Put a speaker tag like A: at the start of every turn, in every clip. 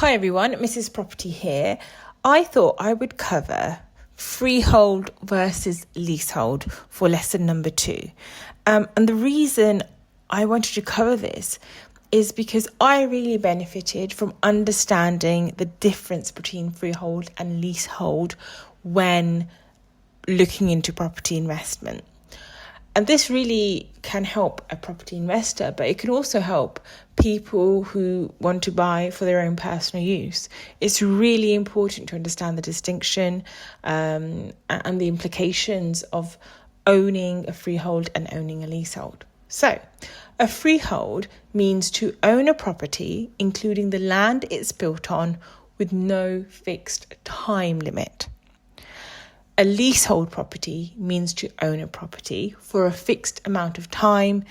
A: Hi everyone, Mrs. Property here. I thought I would cover freehold versus leasehold for lesson number 2. And the reason I wanted to cover this is because I really benefited from understanding the difference between freehold and leasehold when looking into property investment. And this really can help a property investor, but it can also help people who want to buy for their own personal use. It's really important to understand the distinction and the implications of owning a freehold and owning a leasehold. So, a freehold means to own a property, including the land it's built on, with no fixed time limit. A leasehold property means to own a property for a fixed amount of time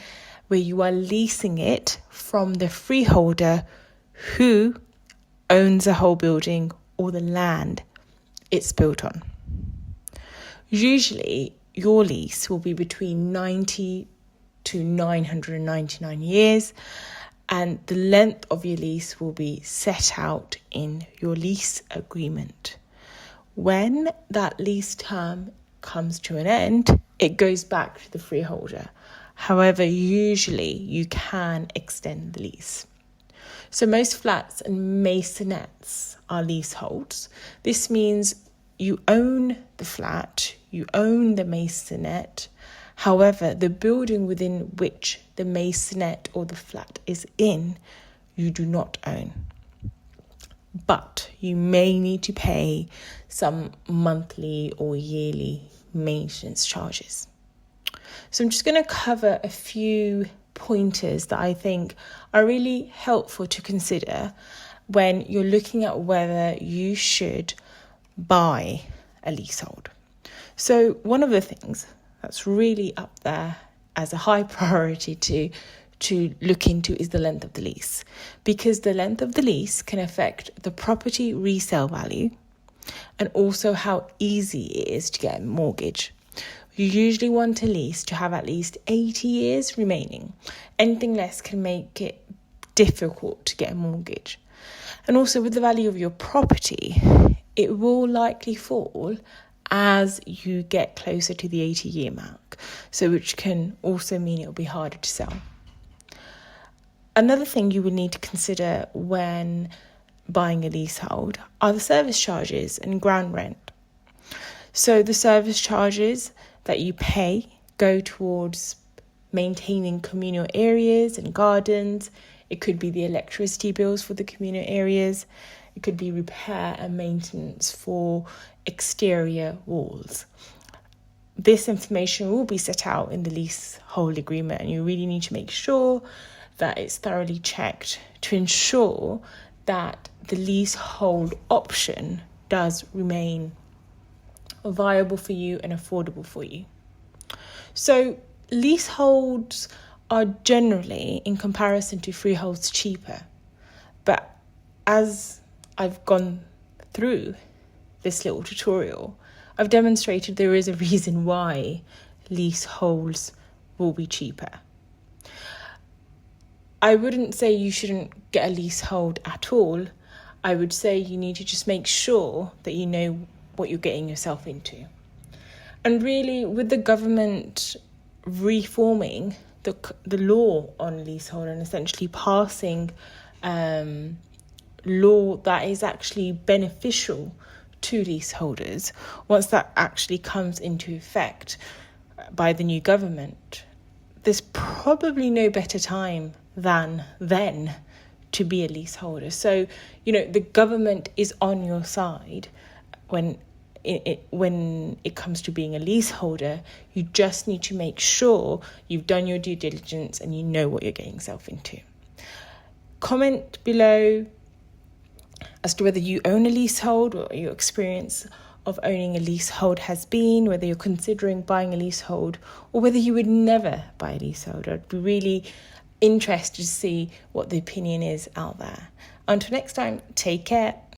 A: where you are leasing it from the freeholder who owns the whole building or the land it's built on. Usually, your lease will be between 90 to 999 years, and the length of your lease will be set out in your lease agreement. When that lease term comes to an end, it goes back to the freeholder. However, usually you can extend the lease. So most flats and maisonettes are leaseholds. This means you own the flat, you own the maisonette. However, the building within which the maisonette or the flat is in, you do not own. But you may need to pay some monthly or yearly maintenance charges. So I'm just going to cover a few pointers that I think are really helpful to consider when you're looking at whether you should buy a leasehold. So one of the things that's really up there as a high priority to look into is the length of the lease, because the length of the lease can affect the property resale value and also how easy it is to get a mortgage. You usually want a lease to have at least 80 years remaining. Anything less can make it difficult to get a mortgage. And also with the value of your property, it will likely fall as you get closer to the 80-year mark, so which can also mean it will be harder to sell. Another thing you would need to consider when buying a leasehold are the service charges and ground rent. So the service charges that you pay go towards maintaining communal areas and gardens. It could be the electricity bills for the communal areas. It could be repair and maintenance for exterior walls. This information will be set out in the leasehold agreement, and you really need to make sure that it's thoroughly checked to ensure that the leasehold option does remain viable for you and affordable for you. So leaseholds are generally, in comparison to freeholds, cheaper. But as I've gone through this little tutorial, I've demonstrated there is a reason why leaseholds will be cheaper. I wouldn't say you shouldn't get a leasehold at all. I would say you need to just make sure that you know what you're getting yourself into. And really, with the government reforming the law on leasehold and essentially passing law that is actually beneficial to leaseholders, once that actually comes into effect by the new government, there's probably no better time than then to be a leaseholder. So, the government is on your side when it comes to being a leaseholder. You just need to make sure you've done your due diligence and you know what you're getting yourself into. Comment below as to whether you own a leasehold, or your experience of owning a leasehold has been, whether you're considering buying a leasehold, or whether you would never buy a leasehold. I'd be really interested to see what the opinion is out there. Until next time, take care.